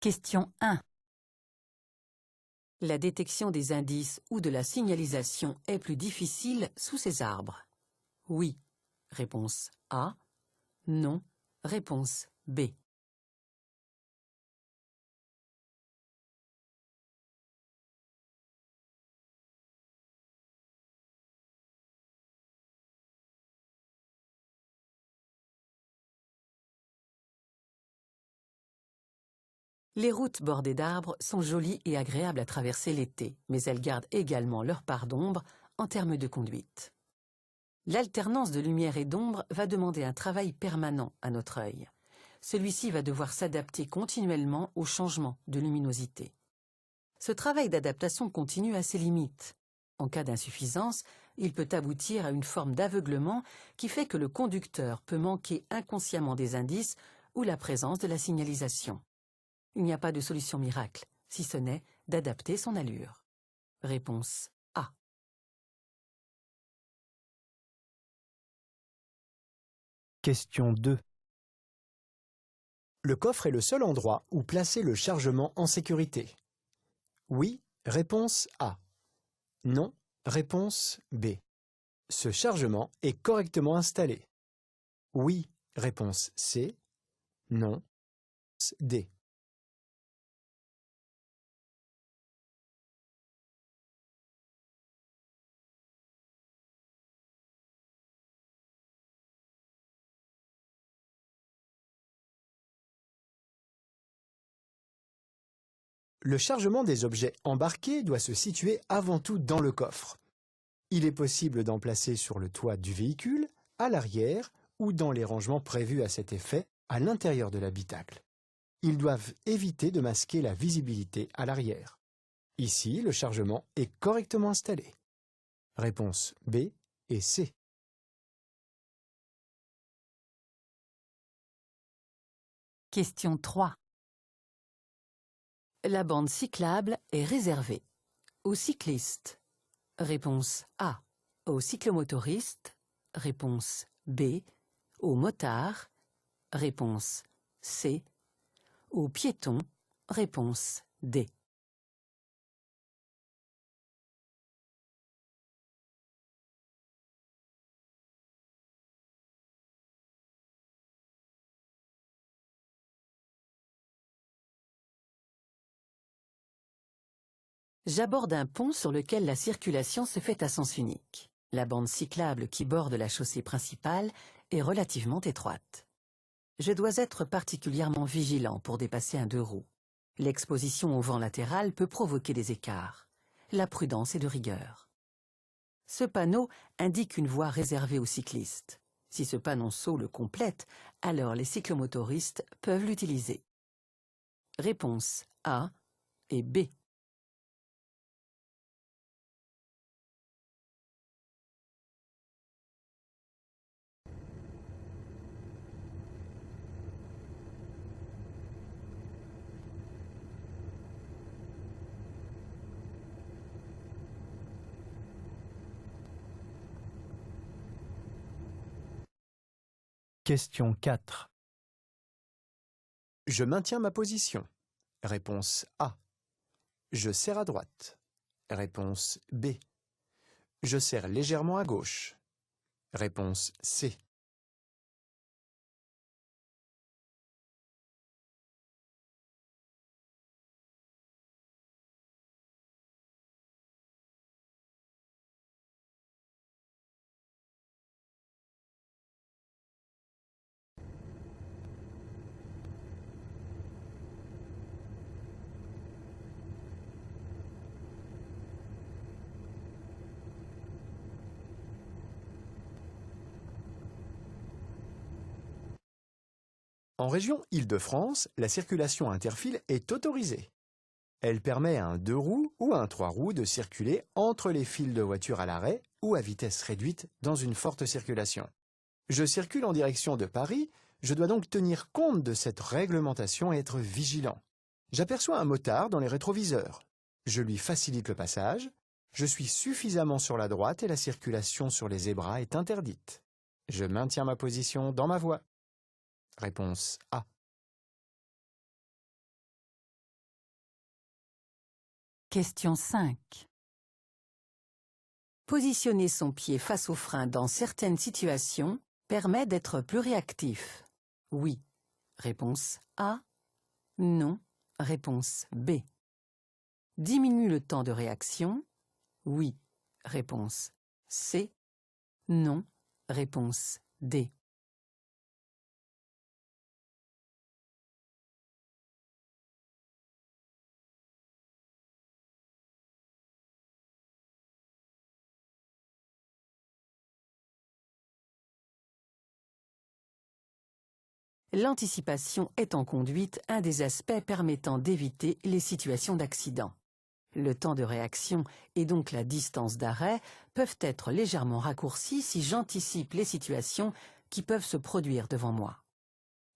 Question 1. La détection des indices ou de la signalisation est plus difficile sous ces arbres. Oui. Réponse A. Non. Réponse B. Les routes bordées d'arbres sont jolies et agréables à traverser l'été, mais elles gardent également leur part d'ombre en termes de conduite. L'alternance de lumière et d'ombre va demander un travail permanent à notre œil. Celui-ci va devoir s'adapter continuellement aux changements de luminosité. Ce travail d'adaptation continue a ses limites. En cas d'insuffisance, il peut aboutir à une forme d'aveuglement qui fait que le conducteur peut manquer inconsciemment des indices ou la présence de la signalisation. Il n'y a pas de solution miracle, si ce n'est d'adapter son allure. Réponse A. Question 2. Le coffre est le seul endroit où placer le chargement en sécurité. Oui, réponse A. Non, réponse B. Ce chargement est correctement installé. Oui, réponse C. Non, réponse D. Le chargement des objets embarqués doit se situer avant tout dans le coffre. Il est possible d'en placer sur le toit du véhicule, à l'arrière ou dans les rangements prévus à cet effet à l'intérieur de l'habitacle. Ils doivent éviter de masquer la visibilité à l'arrière. Ici, le chargement est correctement installé. Réponse B et C. Question 3. La bande cyclable est réservée aux cyclistes. Réponse A. Aux cyclomotoristes. Réponse B. Aux motards. Réponse C. Aux piétons. Réponse D. J'aborde un pont sur lequel la circulation se fait à sens unique. La bande cyclable qui borde la chaussée principale est relativement étroite. Je dois être particulièrement vigilant pour dépasser un deux roues. L'exposition au vent latéral peut provoquer des écarts. La prudence est de rigueur. Ce panneau indique une voie réservée aux cyclistes. Si ce panonceau le complète, alors les cyclomotoristes peuvent l'utiliser. Réponse A et B. Question 4. Je maintiens ma position. Réponse A. Je serre à droite. Réponse B. Je serre légèrement à gauche. Réponse C. En région Île-de-France, la circulation interfile est autorisée. Elle permet à un deux roues ou à un trois roues de circuler entre les files de voitures à l'arrêt ou à vitesse réduite dans une forte circulation. Je circule en direction de Paris, je dois donc tenir compte de cette réglementation et être vigilant. J'aperçois un motard dans les rétroviseurs. Je lui facilite le passage. Je suis suffisamment sur la droite et la circulation sur les zébras est interdite. Je maintiens ma position dans ma voie. Réponse A. Question 5. Positionner son pied face au frein dans certaines situations permet d'être plus réactif. Oui. Réponse A. Non. Réponse B. Diminue le temps de réaction. Oui. Réponse C. Non. Réponse D. L'anticipation est en conduite un des aspects permettant d'éviter les situations d'accident. Le temps de réaction et donc la distance d'arrêt peuvent être légèrement raccourcis si j'anticipe les situations qui peuvent se produire devant moi.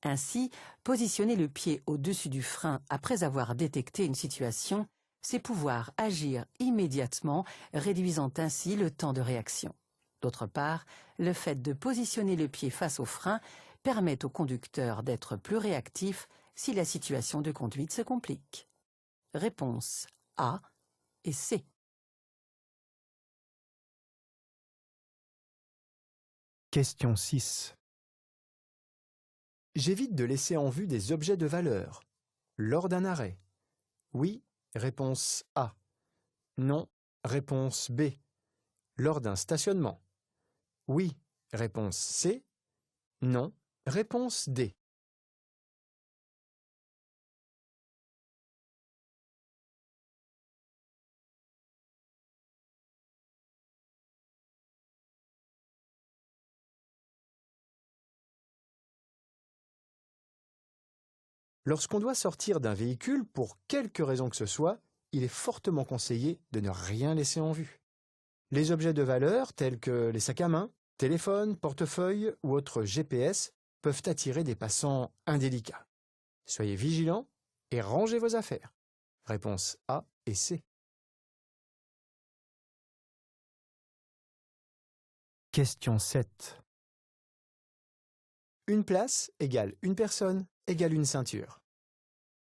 Ainsi, positionner le pied au-dessus du frein après avoir détecté une situation, c'est pouvoir agir immédiatement, réduisant ainsi le temps de réaction. D'autre part, le fait de positionner le pied face au frein permet au conducteur d'être plus réactif si la situation de conduite se complique. Réponse A et C. Question 6. J'évite de laisser en vue des objets de valeur. Lors d'un arrêt. Oui, réponse A. Non, réponse B. Lors d'un stationnement. Oui, réponse C. Non, réponse D. Lorsqu'on doit sortir d'un véhicule pour quelque raison que ce soit, il est fortement conseillé de ne rien laisser en vue. Les objets de valeur tels que les sacs à main, téléphones, portefeuilles ou autres GPS peuvent attirer des passants indélicats. Soyez vigilants et rangez vos affaires. Réponse A et C. Question 7. Une place égale une personne égale une ceinture.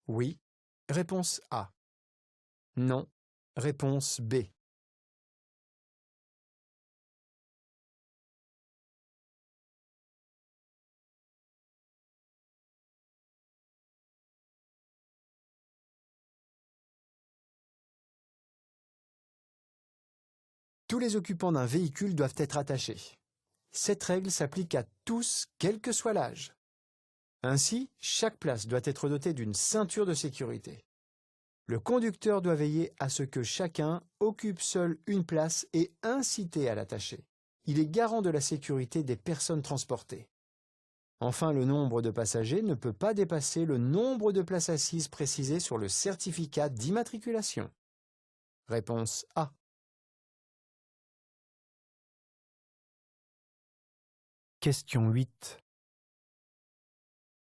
Oui, réponse A. Non, réponse B. Tous les occupants d'un véhicule doivent être attachés. Cette règle s'applique à tous, quel que soit l'âge. Ainsi, chaque place doit être dotée d'une ceinture de sécurité. Le conducteur doit veiller à ce que chacun occupe seul une place et inciter à l'attacher. Il est garant de la sécurité des personnes transportées. Enfin, le nombre de passagers ne peut pas dépasser le nombre de places assises précisé sur le certificat d'immatriculation. Réponse A. Question 8.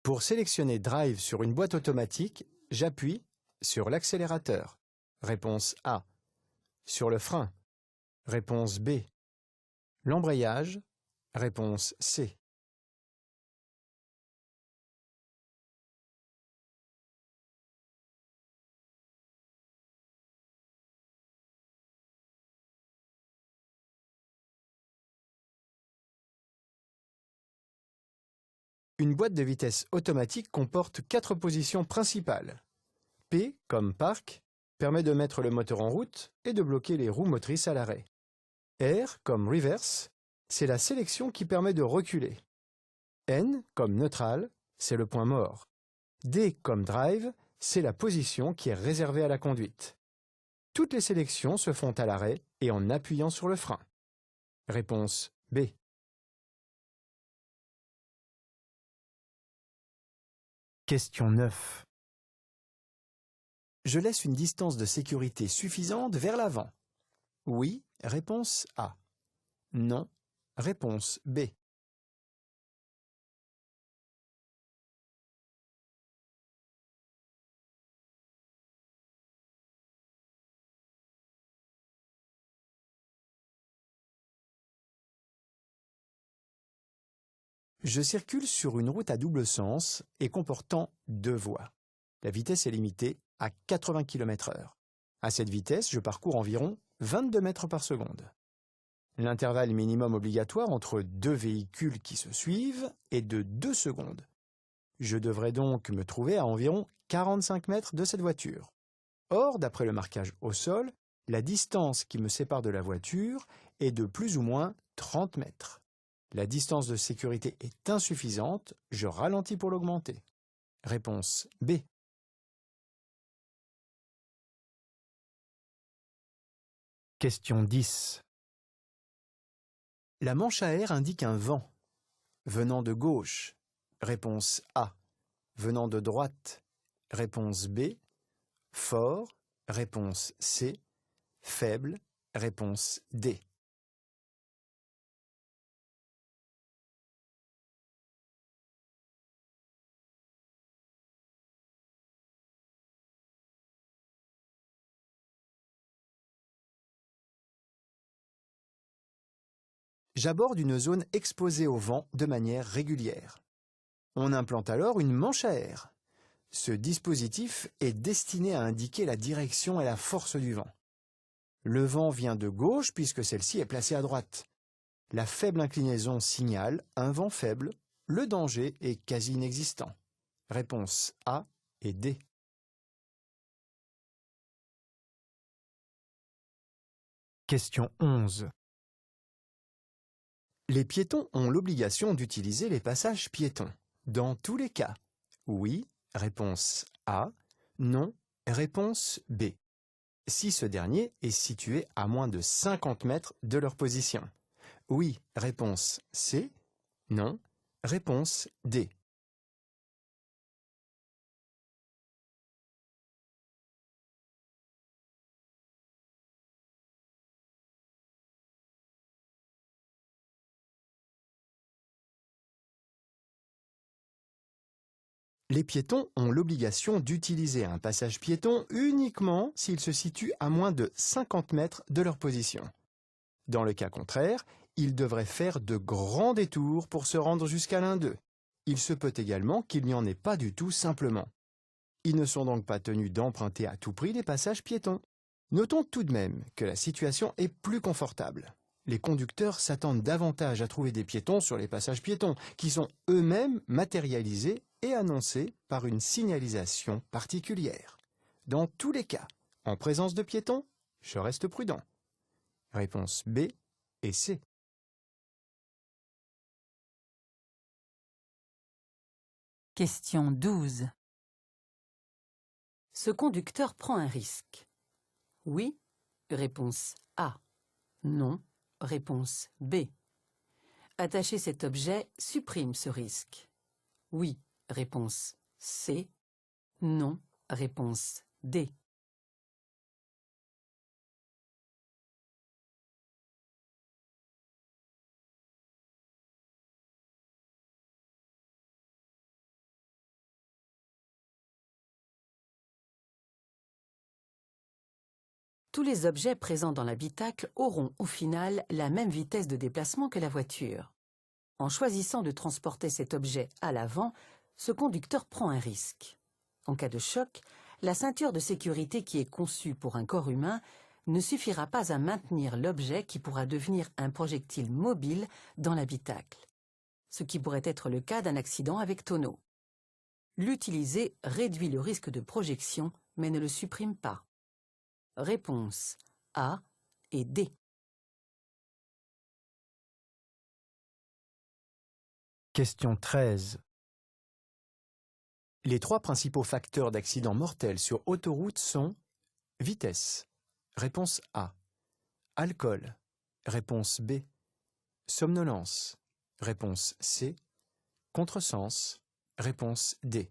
Pour sélectionner Drive sur une boîte automatique, j'appuie sur l'accélérateur. Réponse A. Sur le frein. Réponse B. L'embrayage. Réponse C. Une boîte de vitesse automatique comporte 4 positions principales. P, comme park, permet de mettre le moteur en route et de bloquer les roues motrices à l'arrêt. R, comme reverse, c'est la sélection qui permet de reculer. N, comme neutral, c'est le point mort. D, comme drive, c'est la position qui est réservée à la conduite. Toutes les sélections se font à l'arrêt et en appuyant sur le frein. Réponse B. Question 9. Je laisse une distance de sécurité suffisante vers l'avant. Oui, réponse A. Non, réponse B. Je circule sur une route à double sens et comportant 2 voies. La vitesse est limitée à 80 km/h. À cette vitesse, je parcours environ 22 mètres par seconde. L'intervalle minimum obligatoire entre deux véhicules qui se suivent est de 2 secondes. Je devrais donc me trouver à environ 45 mètres de cette voiture. Or, d'après le marquage au sol, la distance qui me sépare de la voiture est de plus ou moins 30 mètres. La distance de sécurité est insuffisante, je ralentis pour l'augmenter. Réponse B. Question 10. La manche à air indique un vent. Venant de gauche. Réponse A. Venant de droite. Réponse B. Fort. Réponse C. Faible. Réponse D. J'aborde une zone exposée au vent de manière régulière. On implante alors une manche à air. Ce dispositif est destiné à indiquer la direction et la force du vent. Le vent vient de gauche puisque celle-ci est placée à droite. La faible inclinaison signale un vent faible, le danger est quasi inexistant. Réponse A et D. Question 11. Les piétons ont l'obligation d'utiliser les passages piétons. Dans tous les cas. Oui, réponse A. Non, réponse B. Si ce dernier est situé à moins de 50 mètres de leur position. Oui, réponse C. Non, réponse D. Les piétons ont l'obligation d'utiliser un passage piéton uniquement s'il se situe à moins de 50 mètres de leur position. Dans le cas contraire, ils devraient faire de grands détours pour se rendre jusqu'à l'un d'eux. Il se peut également qu'il n'y en ait pas du tout simplement. Ils ne sont donc pas tenus d'emprunter à tout prix les passages piétons. Notons tout de même que la situation est plus confortable. Les conducteurs s'attendent davantage à trouver des piétons sur les passages piétons, qui sont eux-mêmes matérialisés et annoncés par une signalisation particulière. Dans tous les cas, en présence de piétons, je reste prudent. Réponse B et C. Question 12. Ce conducteur prend un risque. Oui, réponse A. Non, réponse B. Attacher cet objet supprime ce risque. Oui, réponse C. Non, réponse D. Tous les objets présents dans l'habitacle auront au final la même vitesse de déplacement que la voiture. En choisissant de transporter cet objet à l'avant, ce conducteur prend un risque. En cas de choc, la ceinture de sécurité qui est conçue pour un corps humain ne suffira pas à maintenir l'objet qui pourra devenir un projectile mobile dans l'habitacle, ce qui pourrait être le cas d'un accident avec tonneau. L'utiliser réduit le risque de projection, mais ne le supprime pas. Réponse A et D. Question 13. Les 3 principaux facteurs d'accidents mortels sur autoroute sont vitesse. Réponse A. Alcool. Réponse B. Somnolence. Réponse C. Contresens. Réponse D.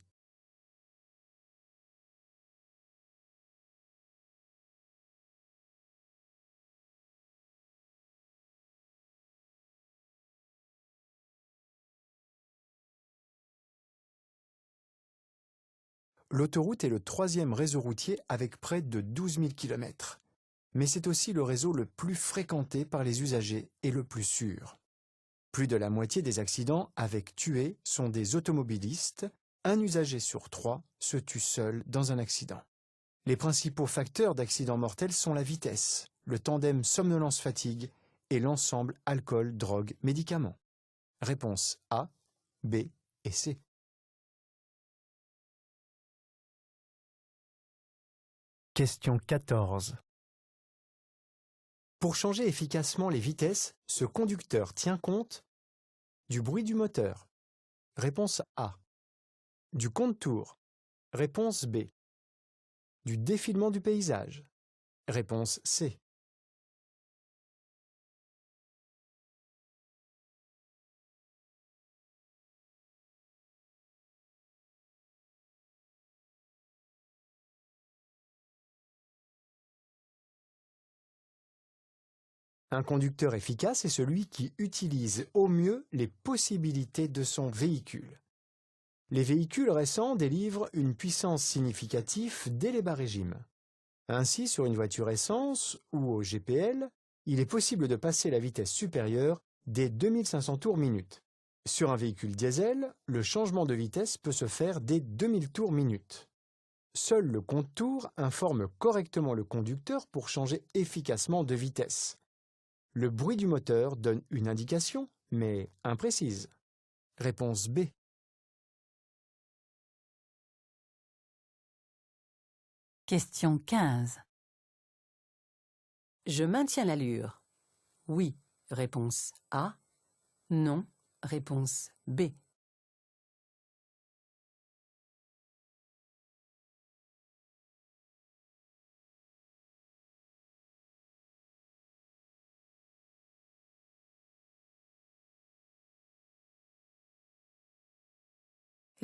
L'autoroute est le 3e réseau routier avec près de 12 000 km. Mais c'est aussi le réseau le plus fréquenté par les usagers et le plus sûr. Plus de la moitié des accidents avec tués sont des automobilistes. Un usager sur 3 se tue seul dans un accident. Les principaux facteurs d'accidents mortels sont la vitesse, le tandem somnolence-fatigue et l'ensemble alcool, drogue, médicaments. Réponse A, B et C. Question 14. Pour changer efficacement les vitesses, ce conducteur tient compte du bruit du moteur. Réponse A. Du compte-tours. Réponse B. Du défilement du paysage. Réponse C. Un conducteur efficace est celui qui utilise au mieux les possibilités de son véhicule. Les véhicules récents délivrent une puissance significative dès les bas régimes. Ainsi, sur une voiture essence ou au GPL, il est possible de passer la vitesse supérieure dès 2500 tours minute. Sur un véhicule diesel, le changement de vitesse peut se faire dès 2000 tours minute. Seul le compte-tours informe correctement le conducteur pour changer efficacement de vitesse. Le bruit du moteur donne une indication, mais imprécise. Réponse B. Question 15. Je maintiens l'allure. Oui, réponse A. Non, réponse B.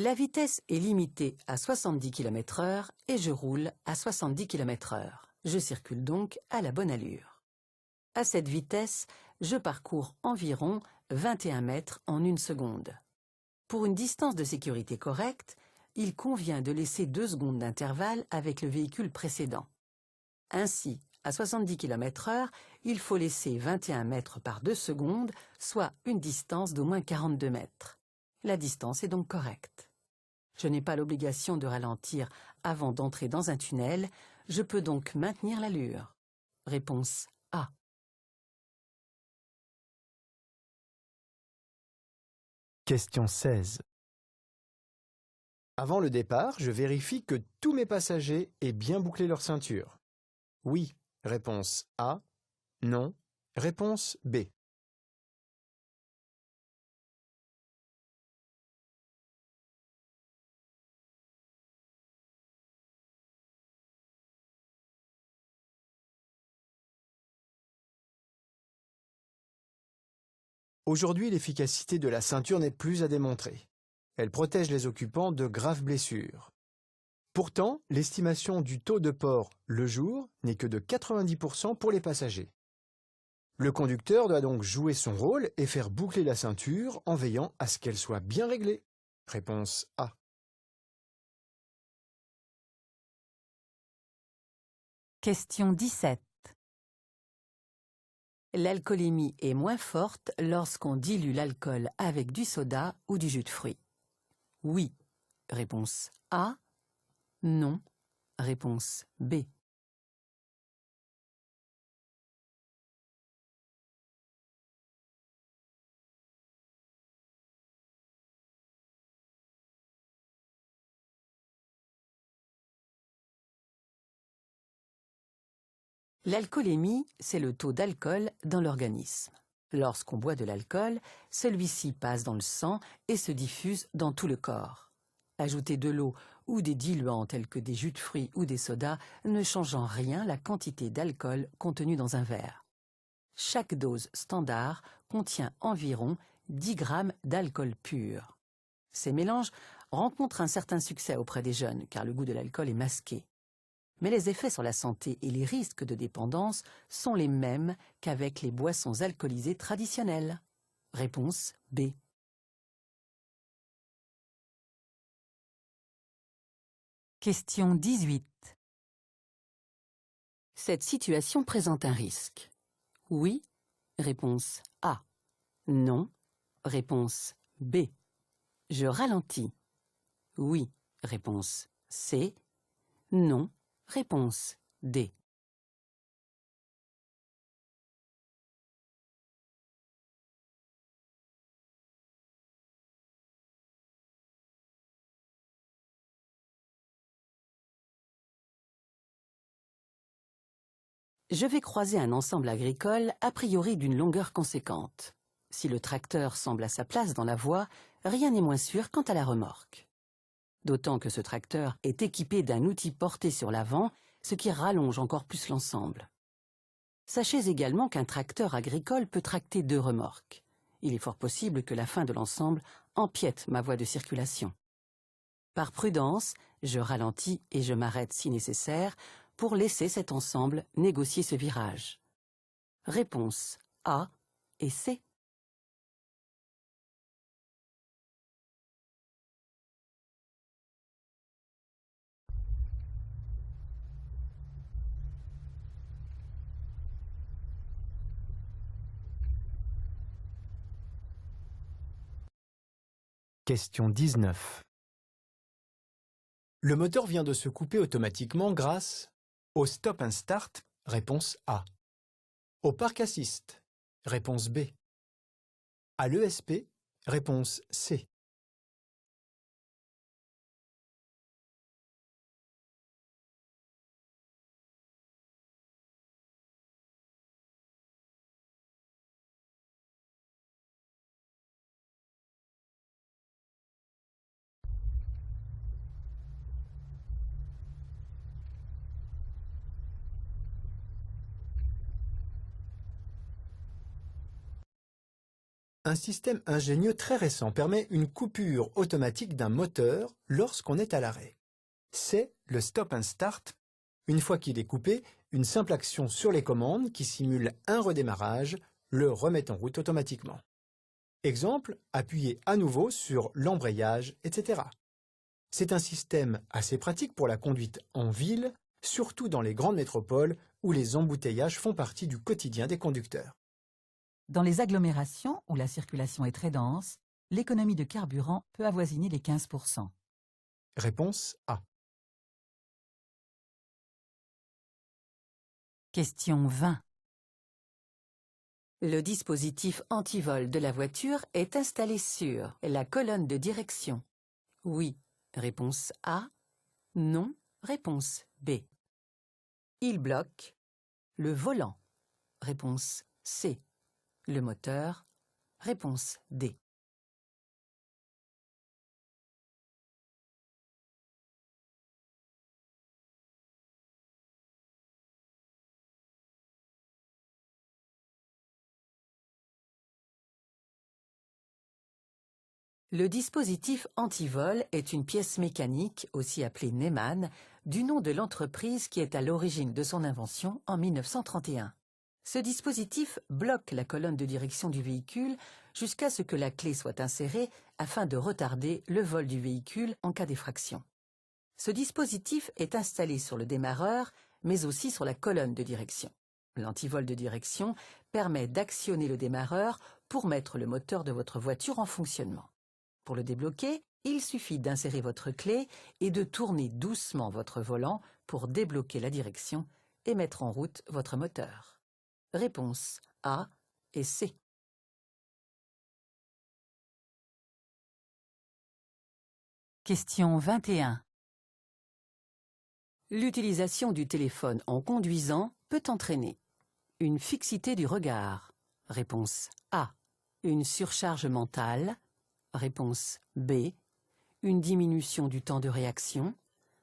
La vitesse est limitée à 70 km/h et je roule à 70 km/h. Je circule donc à la bonne allure. À cette vitesse, je parcours environ 21 mètres en 1 seconde. Pour une distance de sécurité correcte, il convient de laisser 2 secondes d'intervalle avec le véhicule précédent. Ainsi, à 70 km/h, il faut laisser 21 mètres par 2 secondes, soit une distance d'au moins 42 mètres. La distance est donc correcte. Je n'ai pas l'obligation de ralentir avant d'entrer dans un tunnel, je peux donc maintenir l'allure. Réponse A. Question 16. Avant le départ, je vérifie que tous mes passagers aient bien bouclé leur ceinture. Oui, réponse A. Non, réponse B. Aujourd'hui, l'efficacité de la ceinture n'est plus à démontrer. Elle protège les occupants de graves blessures. Pourtant, l'estimation du taux de port le jour n'est que de 90% pour les passagers. Le conducteur doit donc jouer son rôle et faire boucler la ceinture en veillant à ce qu'elle soit bien réglée. Réponse A. Question 17. L'alcoolémie est moins forte lorsqu'on dilue l'alcool avec du soda ou du jus de fruits. Oui, réponse A. Non, réponse B. L'alcoolémie, c'est le taux d'alcool dans l'organisme. Lorsqu'on boit de l'alcool, celui-ci passe dans le sang et se diffuse dans tout le corps. Ajouter de l'eau ou des diluants tels que des jus de fruits ou des sodas ne change en rien la quantité d'alcool contenue dans un verre. Chaque dose standard contient environ 10 grammes d'alcool pur. Ces mélanges rencontrent un certain succès auprès des jeunes car le goût de l'alcool est masqué. Mais les effets sur la santé et les risques de dépendance sont les mêmes qu'avec les boissons alcoolisées traditionnelles. Réponse B. Question 18. Cette situation présente un risque. Oui, réponse A. Non, réponse B. Je ralentis. Oui, réponse C. Non, Réponse D. Je vais croiser un ensemble agricole a priori d'une longueur conséquente. Si le tracteur semble à sa place dans la voie, rien n'est moins sûr quant à la remorque. D'autant que ce tracteur est équipé d'un outil porté sur l'avant, ce qui rallonge encore plus l'ensemble. Sachez également qu'un tracteur agricole peut tracter 2 remorques. Il est fort possible que la fin de l'ensemble empiète ma voie de circulation. Par prudence, je ralentis et je m'arrête si nécessaire pour laisser cet ensemble négocier ce virage. Réponse A et C. Question 19. Le moteur vient de se couper automatiquement grâce au stop and start, réponse A. Au park assist, réponse B. À l'ESP, réponse C. Un système ingénieux très récent permet une coupure automatique d'un moteur lorsqu'on est à l'arrêt. C'est le stop and start. Une fois qu'il est coupé, une simple action sur les commandes qui simule un redémarrage le remet en route automatiquement. Exemple, appuyez à nouveau sur l'embrayage, etc. C'est un système assez pratique pour la conduite en ville, surtout dans les grandes métropoles où les embouteillages font partie du quotidien des conducteurs. Dans les agglomérations où la circulation est très dense, l'économie de carburant peut avoisiner les 15%. Réponse A. Question 20. Le dispositif antivol de la voiture est installé sur la colonne de direction. Oui, réponse A. Non, réponse B. Il bloque le volant. Réponse C. Le moteur. Réponse D. Le dispositif antivol est une pièce mécanique, aussi appelée Neumann, du nom de l'entreprise qui est à l'origine de son invention en 1931. Ce dispositif bloque la colonne de direction du véhicule jusqu'à ce que la clé soit insérée afin de retarder le vol du véhicule en cas d'effraction. Ce dispositif est installé sur le démarreur, mais aussi sur la colonne de direction. L'antivol de direction permet d'actionner le démarreur pour mettre le moteur de votre voiture en fonctionnement. Pour le débloquer, il suffit d'insérer votre clé et de tourner doucement votre volant pour débloquer la direction et mettre en route votre moteur. Réponse A et C. Question 21. L'utilisation du téléphone en conduisant peut entraîner une fixité du regard. Réponse A. Une surcharge mentale. Réponse B. Une diminution du temps de réaction.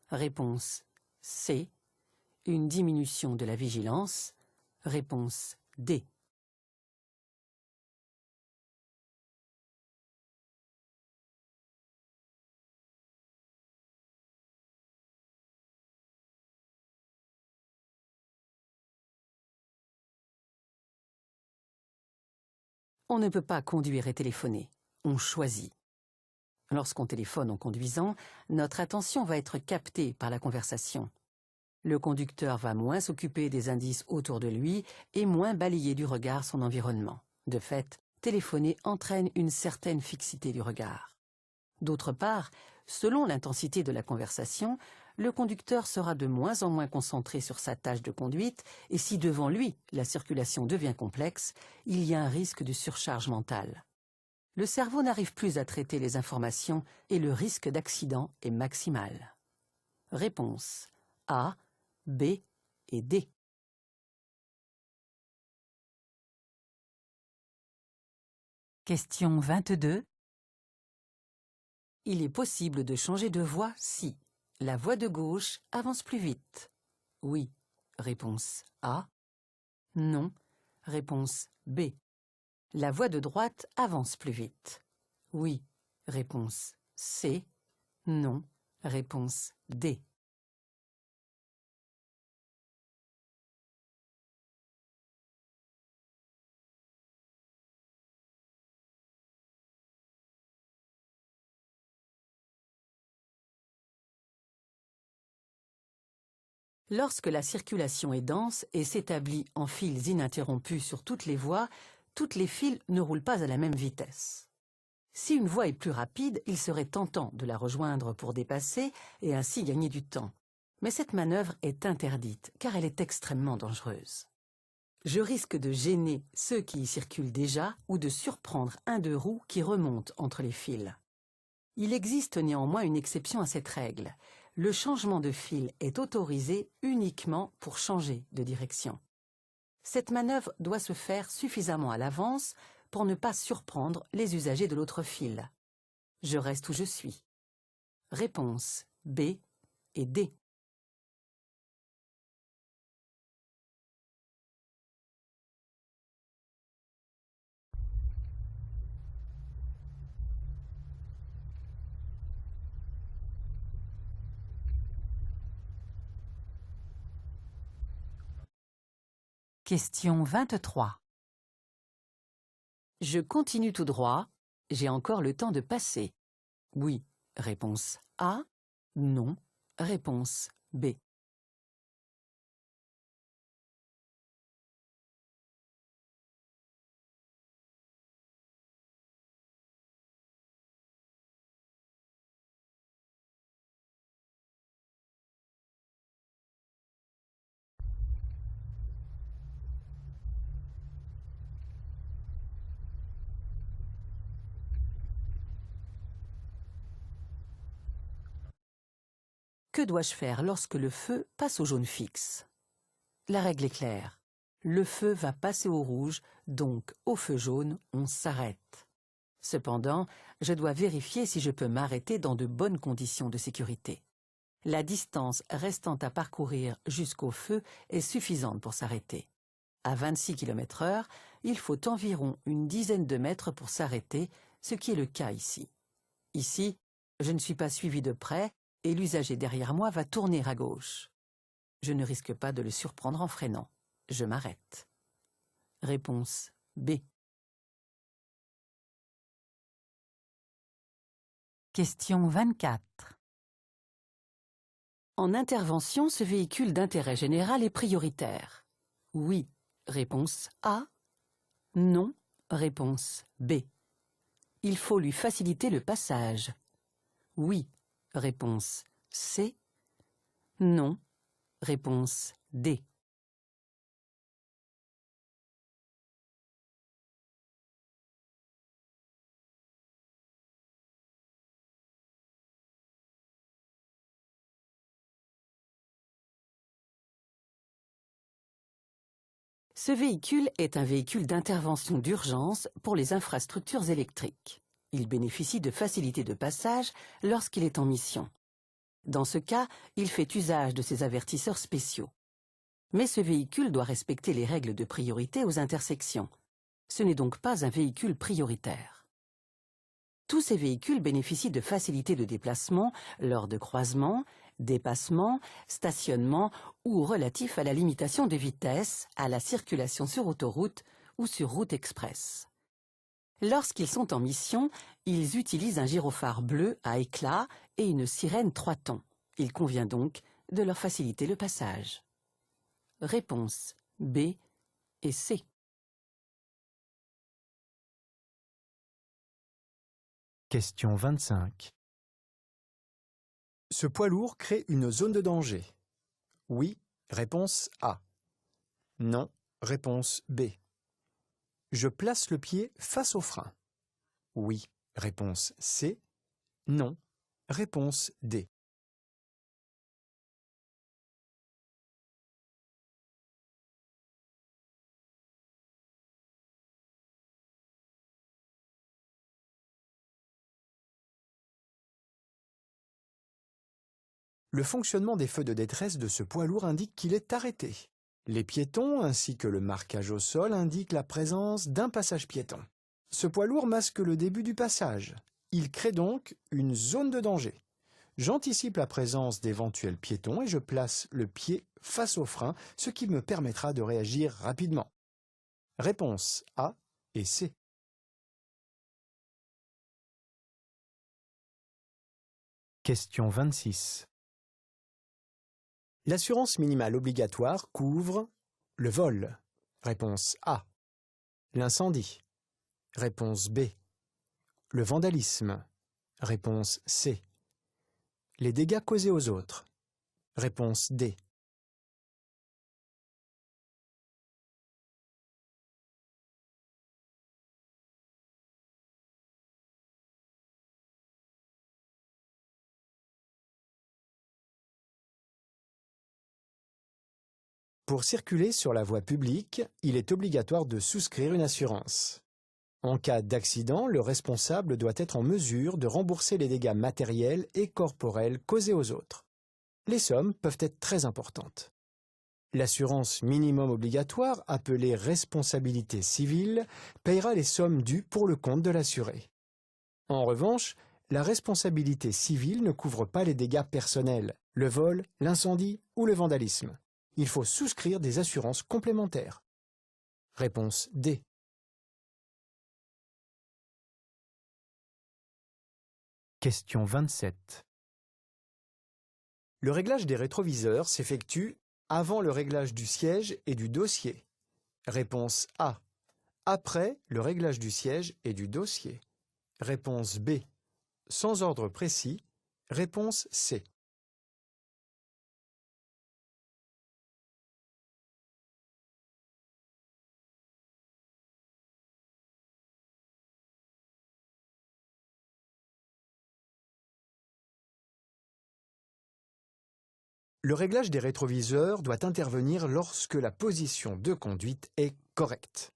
Réponse C. Une diminution de la vigilance. Réponse D. On ne peut pas conduire et téléphoner. On choisit. Lorsqu'on téléphone en conduisant, notre attention va être captée par la conversation. Le conducteur va moins s'occuper des indices autour de lui et moins balayer du regard son environnement. De fait, téléphoner entraîne une certaine fixité du regard. D'autre part, selon l'intensité de la conversation, le conducteur sera de moins en moins concentré sur sa tâche de conduite et si devant lui la circulation devient complexe, il y a un risque de surcharge mentale. Le cerveau n'arrive plus à traiter les informations et le risque d'accident est maximal. Réponse A, B et D. Question 22. Il est possible de changer de voie si la voie de gauche avance plus vite. Oui. Réponse A. Non. Réponse B. La voie de droite avance plus vite. Oui. Réponse C. Non. Réponse D. Lorsque la circulation est dense et s'établit en fils ininterrompus sur toutes les voies, toutes les files ne roulent pas à la même vitesse. Si une voie est plus rapide, il serait tentant de la rejoindre pour dépasser et ainsi gagner du temps. Mais cette manœuvre est interdite car elle est extrêmement dangereuse. Je risque de gêner ceux qui y circulent déjà ou de surprendre un deux roues qui remonte entre les fils. Il existe néanmoins une exception à cette règle. Le changement de fil est autorisé uniquement pour changer de direction. Cette manœuvre doit se faire suffisamment à l'avance pour ne pas surprendre les usagers de l'autre fil. Je reste où je suis. Réponse B et D. Question 23. Je continue tout droit. J'ai encore le temps de passer. Oui. Réponse A. Non. Réponse B. Que dois-je faire lorsque le feu passe au jaune fixe? La règle est claire. Le feu va passer au rouge, donc au feu jaune, on s'arrête. Cependant, je dois vérifier si je peux m'arrêter dans de bonnes conditions de sécurité. La distance restant à parcourir jusqu'au feu est suffisante pour s'arrêter. À 26 km/h, il faut environ une dizaine de mètres pour s'arrêter, ce qui est le cas ici. Ici, je ne suis pas suivi de près et l'usager derrière moi va tourner à gauche. Je ne risque pas de le surprendre en freinant. Je m'arrête. Réponse B. Question 24. En intervention, ce véhicule d'intérêt général est prioritaire. Oui. Réponse A. Non. Réponse B. Il faut lui faciliter le passage. Oui. Réponse C. Non. Réponse D. Ce véhicule est un véhicule d'intervention d'urgence pour les infrastructures électriques. Il bénéficie de facilités de passage lorsqu'il est en mission. Dans ce cas, il fait usage de ces avertisseurs spéciaux. Mais ce véhicule doit respecter les règles de priorité aux intersections. Ce n'est donc pas un véhicule prioritaire. Tous ces véhicules bénéficient de facilités de déplacement lors de croisements, dépassements, stationnements ou relatifs à la limitation de vitesse, à la circulation sur autoroute ou sur route express. Lorsqu'ils sont en mission, ils utilisent un gyrophare bleu à éclat et une sirène 3 tons. Il convient donc de leur faciliter le passage. Réponse B et C. Question 25. Ce poids lourd crée une zone de danger. Oui, réponse A. Non, réponse B. Je place le pied face au frein. Oui, réponse C. Non, réponse D. Le fonctionnement des feux de détresse de ce poids lourd indique qu'il est arrêté. Les piétons ainsi que le marquage au sol indiquent la présence d'un passage piéton. Ce poids lourd masque le début du passage. Il crée donc une zone de danger. J'anticipe la présence d'éventuels piétons et je place le pied face au frein, ce qui me permettra de réagir rapidement. Réponse A et C. Question 26. L'assurance minimale obligatoire couvre le vol. Réponse A. L'incendie. Réponse B. Le vandalisme. Réponse C. Les dégâts causés aux autres. Réponse D. Pour circuler sur la voie publique, il est obligatoire de souscrire une assurance. En cas d'accident, le responsable doit être en mesure de rembourser les dégâts matériels et corporels causés aux autres. Les sommes peuvent être très importantes. L'assurance minimum obligatoire, appelée responsabilité civile, payera les sommes dues pour le compte de l'assuré. En revanche, la responsabilité civile ne couvre pas les dégâts personnels, le vol, l'incendie ou le vandalisme. Il faut souscrire des assurances complémentaires. Réponse D. Question 27. Le réglage des rétroviseurs s'effectue avant le réglage du siège et du dossier. Réponse A. Après le réglage du siège et du dossier. Réponse B. Sans ordre précis. Réponse C. Le réglage des rétroviseurs doit intervenir lorsque la position de conduite est correcte.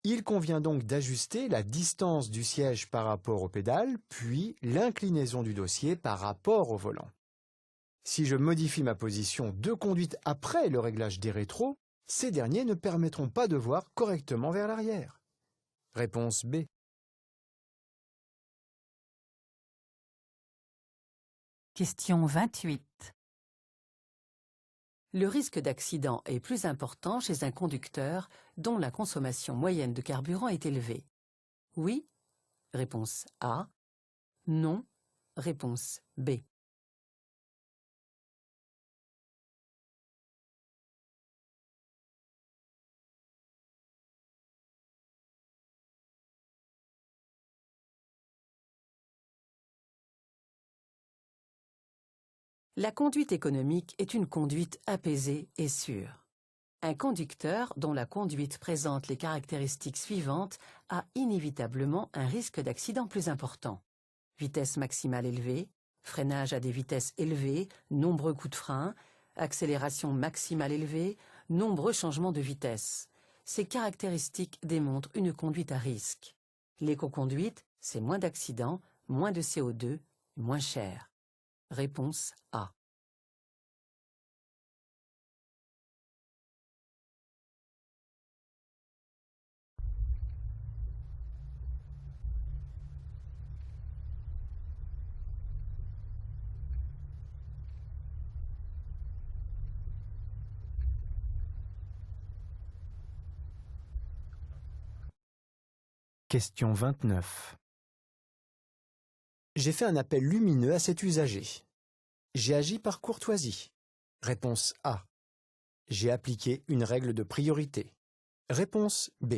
Il convient donc d'ajuster la distance du siège par rapport aux pédales, puis l'inclinaison du dossier par rapport au volant. Si je modifie ma position de conduite après le réglage des rétros, ces derniers ne permettront pas de voir correctement vers l'arrière. Réponse B. Question 28. Le risque d'accident est plus important chez un conducteur dont la consommation moyenne de carburant est élevée. Oui, réponse A. Non, réponse B. La conduite économique est une conduite apaisée et sûre. Un conducteur dont la conduite présente les caractéristiques suivantes a inévitablement un risque d'accident plus important. Vitesse maximale élevée, freinage à des vitesses élevées, nombreux coups de frein, accélération maximale élevée, nombreux changements de vitesse. Ces caractéristiques démontrent une conduite à risque. L'éco-conduite, c'est moins d'accidents, moins de CO2, moins cher. Réponse A. Question 29. J'ai fait un appel lumineux à cet usager. J'ai agi par courtoisie. Réponse A. J'ai appliqué une règle de priorité. Réponse B.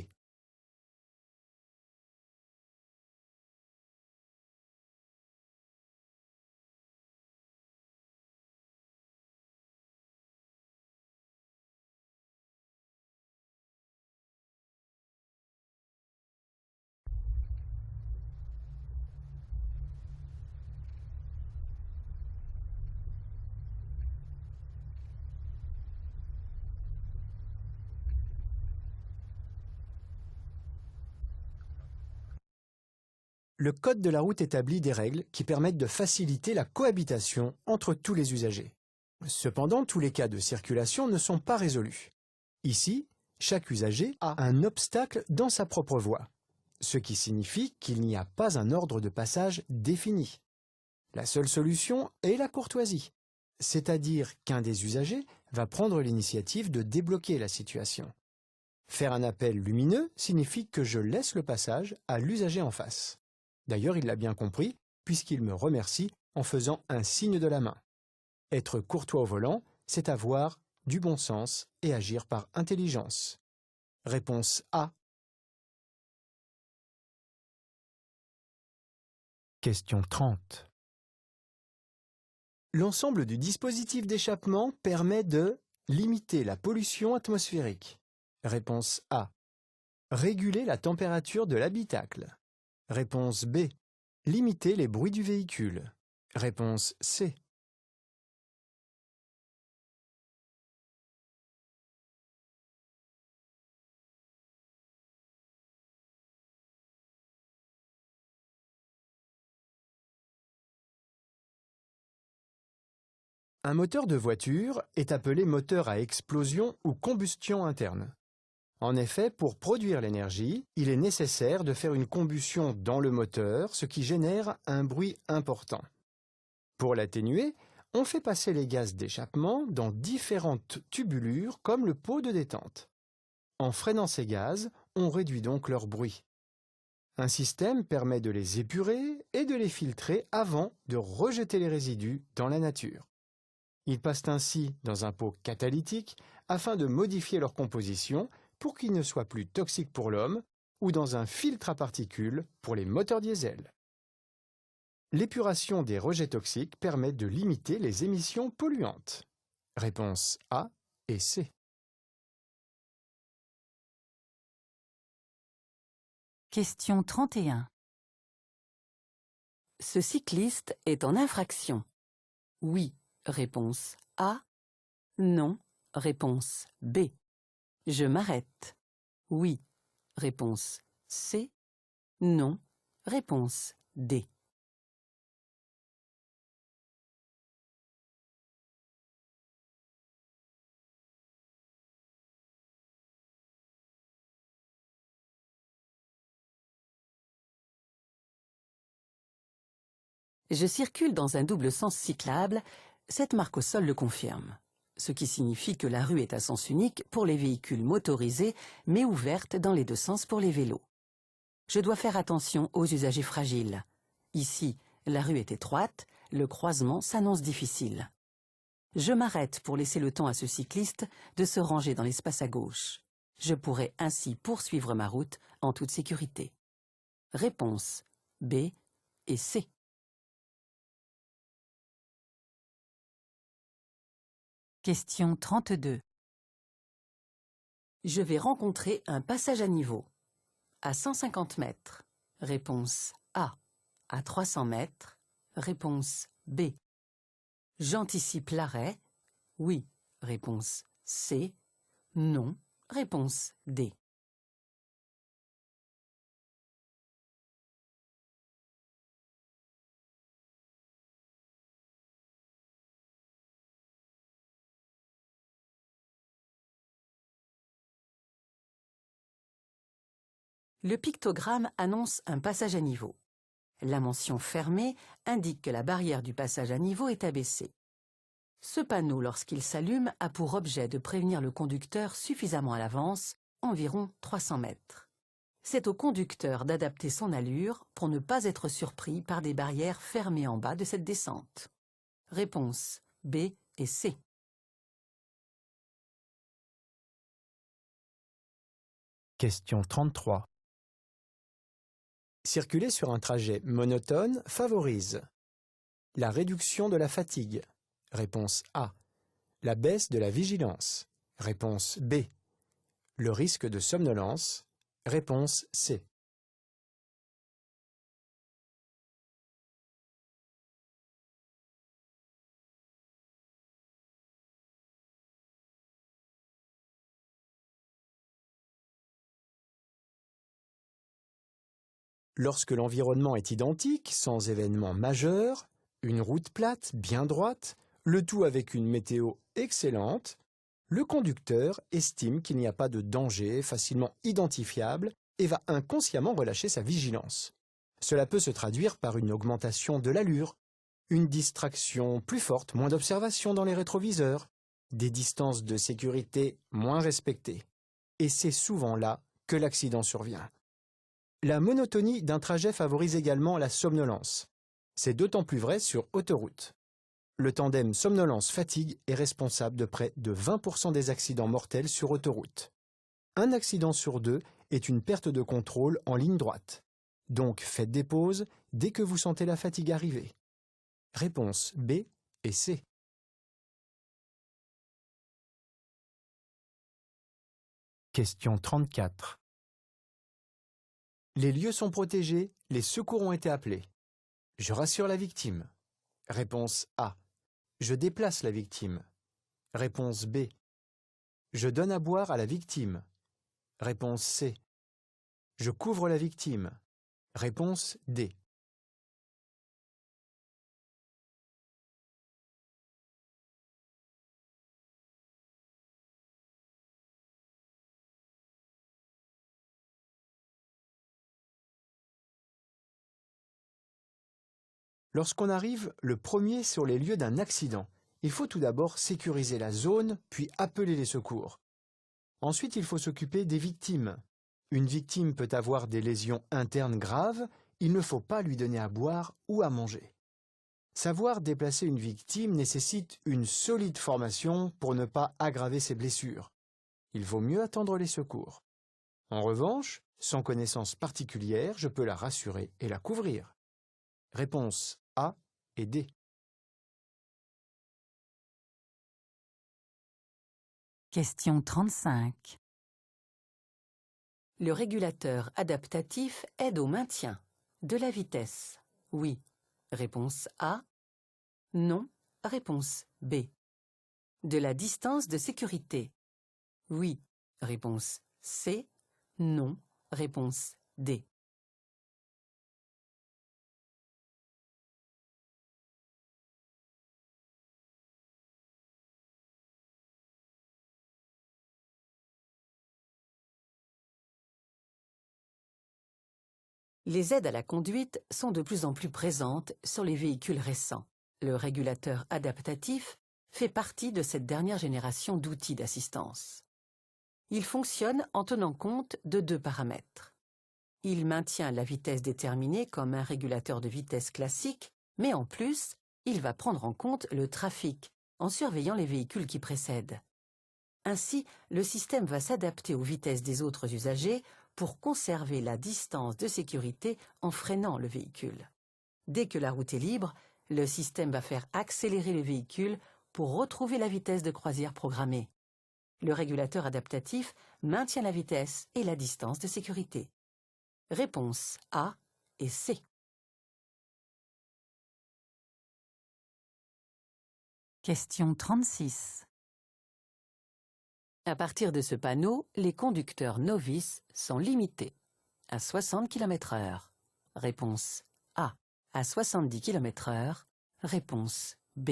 Le code de la route établit des règles qui permettent de faciliter la cohabitation entre tous les usagers. Cependant, tous les cas de circulation ne sont pas résolus. Ici, chaque usager a un obstacle dans sa propre voie, ce qui signifie qu'il n'y a pas un ordre de passage défini. La seule solution est la courtoisie, c'est-à-dire qu'un des usagers va prendre l'initiative de débloquer la situation. Faire un appel lumineux signifie que je laisse le passage à l'usager en face. D'ailleurs, il l'a bien compris, puisqu'il me remercie en faisant un signe de la main. Être courtois au volant, c'est avoir du bon sens et agir par intelligence. Réponse A. Question 30. L'ensemble du dispositif d'échappement permet de limiter la pollution atmosphérique. Réponse A. Réguler la température de l'habitacle. Réponse B. Limiter les bruits du véhicule. Réponse C. Un moteur de voiture est appelé moteur à explosion ou combustion interne. En effet, pour produire l'énergie, il est nécessaire de faire une combustion dans le moteur, ce qui génère un bruit important. Pour l'atténuer, on fait passer les gaz d'échappement dans différentes tubulures comme le pot de détente. En freinant ces gaz, on réduit donc leur bruit. Un système permet de les épurer et de les filtrer avant de rejeter les résidus dans la nature. Ils passent ainsi dans un pot catalytique afin de modifier leur composition pour qu'ils ne soient plus toxiques pour l'homme ou dans un filtre à particules pour les moteurs diesel. L'épuration des rejets toxiques permet de limiter les émissions polluantes. Réponse A et C. Question 31. Ce cycliste est en infraction. Oui, réponse A. Non, réponse B. Je m'arrête. Oui, réponse C. Non, réponse D. Je circule dans un double sens cyclable, cette marque au sol le confirme, ce qui signifie que la rue est à sens unique pour les véhicules motorisés, mais ouverte dans les deux sens pour les vélos. Je dois faire attention aux usagers fragiles. Ici, la rue est étroite, le croisement s'annonce difficile. Je m'arrête pour laisser le temps à ce cycliste de se ranger dans l'espace à gauche. Je pourrai ainsi poursuivre ma route en toute sécurité. Réponse B et C. Question 32. Je vais rencontrer un passage à niveau. À 150 mètres. Réponse A. À 300 mètres. Réponse B. J'anticipe l'arrêt. Oui. Réponse C. Non. Réponse D. Le pictogramme annonce un passage à niveau. La mention fermée indique que la barrière du passage à niveau est abaissée. Ce panneau, lorsqu'il s'allume, a pour objet de prévenir le conducteur suffisamment à l'avance, environ 300 mètres. C'est au conducteur d'adapter son allure pour ne pas être surpris par des barrières fermées en bas de cette descente. Réponse B et C. Question 33. Circuler sur un trajet monotone favorise la réduction de la fatigue. Réponse A. La baisse de la vigilance. Réponse B. Le risque de somnolence. Réponse C. Lorsque l'environnement est identique, sans événement majeur, une route plate, bien droite, le tout avec une météo excellente, le conducteur estime qu'il n'y a pas de danger facilement identifiable et va inconsciemment relâcher sa vigilance. Cela peut se traduire par une augmentation de l'allure, une distraction plus forte, moins d'observation dans les rétroviseurs, des distances de sécurité moins respectées. Et c'est souvent là que l'accident survient. La monotonie d'un trajet favorise également la somnolence. C'est d'autant plus vrai sur autoroute. Le tandem somnolence-fatigue est responsable de près de 20% des accidents mortels sur autoroute. Un accident sur 2 est une perte de contrôle en ligne droite. Donc faites des pauses dès que vous sentez la fatigue arriver. Réponse B et C. Question 34. Les lieux sont protégés, les secours ont été appelés. Je rassure la victime. Réponse A. Je déplace la victime. Réponse B. Je donne à boire à la victime. Réponse C. Je couvre la victime. Réponse D. Lorsqu'on arrive le premier sur les lieux d'un accident, il faut tout d'abord sécuriser la zone, puis appeler les secours. Ensuite, il faut s'occuper des victimes. Une victime peut avoir des lésions internes graves, il ne faut pas lui donner à boire ou à manger. Savoir déplacer une victime nécessite une solide formation pour ne pas aggraver ses blessures. Il vaut mieux attendre les secours. En revanche, sans connaissance particulière, je peux la rassurer et la couvrir. Réponse A et D. Question 35. Le régulateur adaptatif aide au maintien de la vitesse. Oui. Réponse A. Non. Réponse B. De la distance de sécurité. Oui. Réponse C. Non. Réponse D. Les aides à la conduite sont de plus en plus présentes sur les véhicules récents. Le régulateur adaptatif fait partie de cette dernière génération d'outils d'assistance. Il fonctionne en tenant compte de 2 paramètres. Il maintient la vitesse déterminée comme un régulateur de vitesse classique, mais en plus, il va prendre en compte le trafic en surveillant les véhicules qui précèdent. Ainsi, le système va s'adapter aux vitesses des autres usagers pour conserver la distance de sécurité en freinant le véhicule. Dès que la route est libre, le système va faire accélérer le véhicule pour retrouver la vitesse de croisière programmée. Le régulateur adaptatif maintient la vitesse et la distance de sécurité. Réponse A et C. Question 36. À partir de ce panneau, les conducteurs novices sont limités à 60 km/h. Réponse A. À 70 km/h. Réponse B.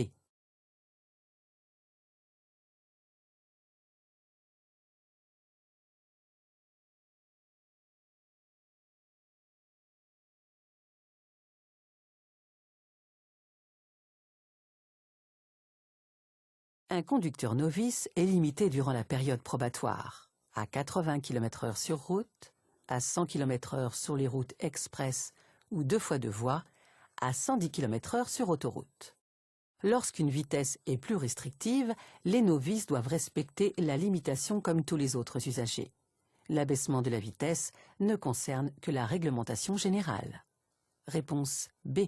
Un conducteur novice est limité durant la période probatoire à 80 km/h sur route, à 100 km/h sur les routes express ou 2 fois 2 voies, à 110 km/h sur autoroute. Lorsqu'une vitesse est plus restrictive, les novices doivent respecter la limitation comme tous les autres usagers. L'abaissement de la vitesse ne concerne que la réglementation générale. Réponse B.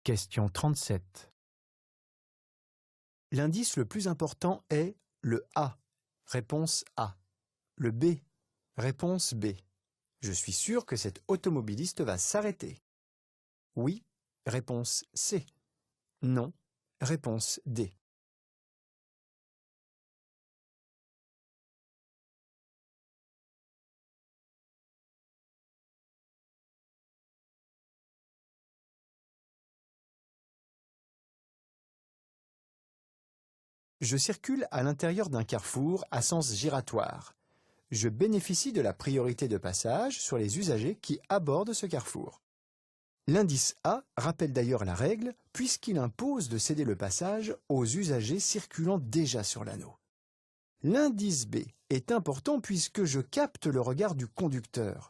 Question 37. L'indice le plus important est le A. Réponse A. Le B. Réponse B. Je suis sûr que cet automobiliste va s'arrêter. Oui. Réponse C. Non. Réponse D. Je circule à l'intérieur d'un carrefour à sens giratoire. Je bénéficie de la priorité de passage sur les usagers qui abordent ce carrefour. L'indice A rappelle d'ailleurs la règle puisqu'il impose de céder le passage aux usagers circulant déjà sur l'anneau. L'indice B est important puisque je capte le regard du conducteur.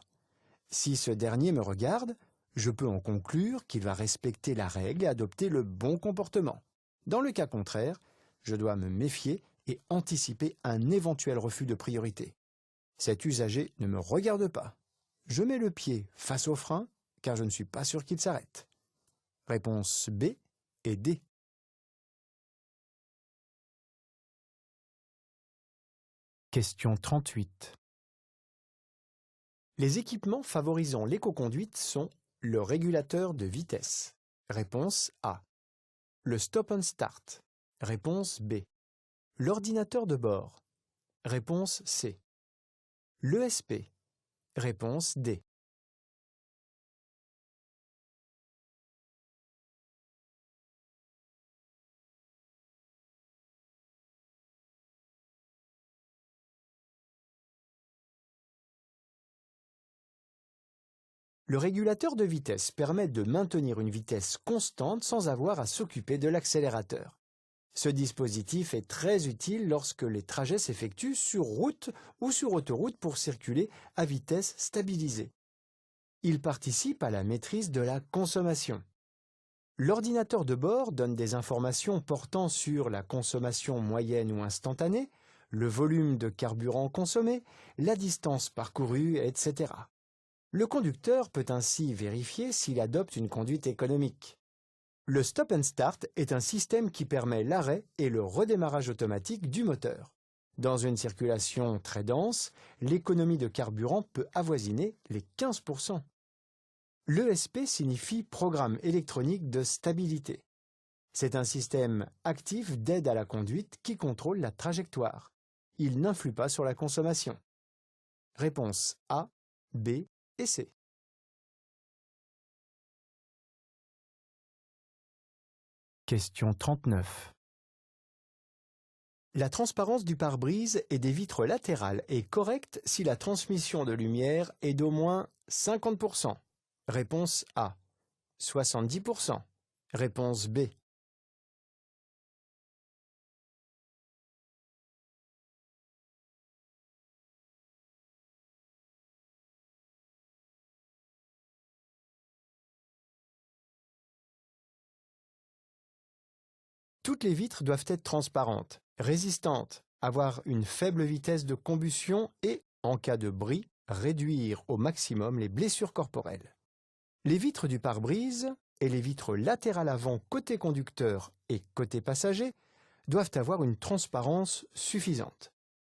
Si ce dernier me regarde, je peux en conclure qu'il va respecter la règle et adopter le bon comportement. Dans le cas contraire, je dois me méfier et anticiper un éventuel refus de priorité. Cet usager ne me regarde pas. Je mets le pied face au frein car je ne suis pas sûr qu'il s'arrête. Réponse B et D. Question 38. Les équipements favorisant l'écoconduite sont le régulateur de vitesse. Réponse A. Le stop and start. Réponse B. L'ordinateur de bord. Réponse C. L'ESP. Réponse D. Le régulateur de vitesse permet de maintenir une vitesse constante sans avoir à s'occuper de l'accélérateur. Ce dispositif est très utile lorsque les trajets s'effectuent sur route ou sur autoroute pour circuler à vitesse stabilisée. Il participe à la maîtrise de la consommation. L'ordinateur de bord donne des informations portant sur la consommation moyenne ou instantanée, le volume de carburant consommé, la distance parcourue, etc. Le conducteur peut ainsi vérifier s'il adopte une conduite économique. Le stop and start est un système qui permet l'arrêt et le redémarrage automatique du moteur. Dans une circulation très dense, l'économie de carburant peut avoisiner les 15%. L'ESP signifie programme électronique de stabilité. C'est un système actif d'aide à la conduite qui contrôle la trajectoire. Il n'influe pas sur la consommation. Réponse A, B et C. Question 39. La transparence du pare-brise et des vitres latérales est correcte si la transmission de lumière est d'au moins 50%. Réponse A. 70%. Réponse B. Toutes les vitres doivent être transparentes, résistantes, avoir une faible vitesse de combustion et, en cas de bris, réduire au maximum les blessures corporelles. Les vitres du pare-brise et les vitres latérales avant côté conducteur et côté passager doivent avoir une transparence suffisante.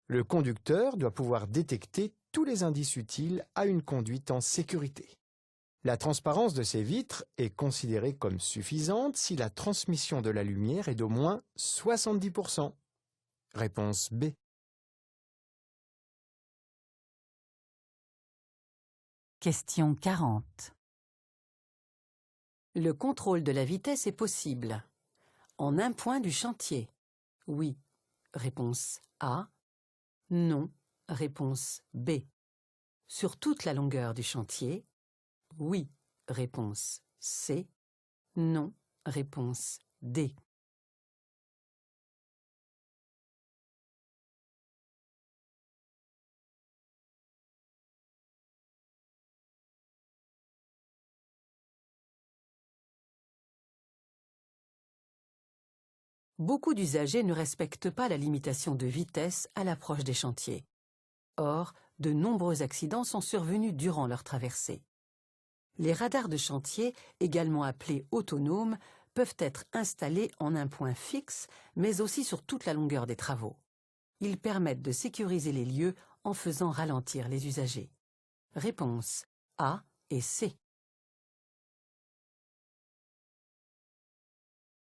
Le conducteur doit pouvoir détecter tous les indices utiles à une conduite en sécurité. La transparence de ces vitres est considérée comme suffisante si la transmission de la lumière est d'au moins 70%. Réponse B. Question 40. Le contrôle de la vitesse est possible. En un point du chantier. Oui. Réponse A. Non. Réponse B. Sur toute la longueur du chantier. Oui. Réponse C. Non. Réponse D. Beaucoup d'usagers ne respectent pas la limitation de vitesse à l'approche des chantiers. Or, de nombreux accidents sont survenus durant leur traversée. Les radars de chantier, également appelés autonomes, peuvent être installés en un point fixe, mais aussi sur toute la longueur des travaux. Ils permettent de sécuriser les lieux en faisant ralentir les usagers. Réponse A et C.